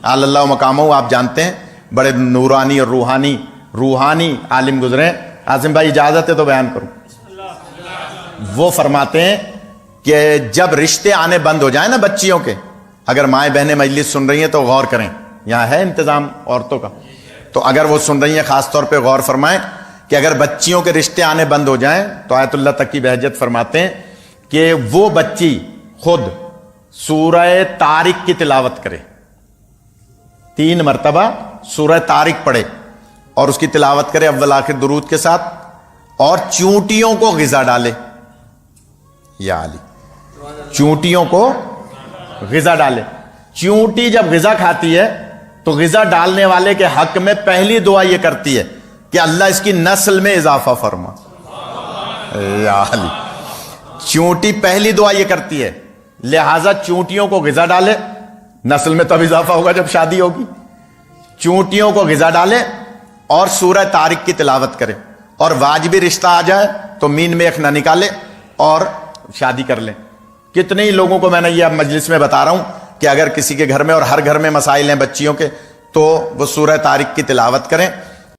اعلی اللہ مقامہ، آپ جانتے ہیں بڑے نورانی اور روحانی عالم گزرے. عاصم بھائی اجازت ہے تو بیان کروں. وہ فرماتے ہیں کہ جب رشتے آنے بند ہو جائیں نا بچیوں کے، اگر مائیں بہنیں مجلس سن رہی ہیں تو غور کریں، یہاں ہے انتظام عورتوں کا، تو اگر وہ سن رہی ہیں خاص طور پہ غور فرمائیں کہ اگر بچیوں کے رشتے آنے بند ہو جائیں تو آیت اللہ تقی بہجت فرماتے ہیں کہ وہ بچی خود سورہ طارق کی تلاوت کرے، 3 مرتبہ سورہ طارق پڑھے اور اس کی تلاوت کرے اول آخر درود کے ساتھ، اور چونٹیوں کو غذا ڈالے. یا علی، چونٹیوں کو غذا ڈالے. چونٹی جب غذا کھاتی ہے تو غذا ڈالنے والے کے حق میں پہلی دعا یہ کرتی ہے کہ اللہ اس کی نسل میں اضافہ فرما. یا علی، چونٹی پہلی دعا یہ کرتی ہے، لہذا چونٹیوں کو غذا ڈالے، نسل میں تب اضافہ ہوگا جب شادی ہوگی. چونٹیوں کو غذا ڈالے اور سورہ طارق کی تلاوت کرے، اور واجبی رشتہ آ جائے تو مین میں ایک نہ نکالے اور شادی کر لیں. کتنے ہی لوگوں کو میں نے یہ اب مجلس میں بتا رہا ہوں کہ اگر کسی کے گھر میں، اور ہر گھر میں مسائل ہیں بچیوں کے، تو وہ سورہ طارق کی تلاوت کریں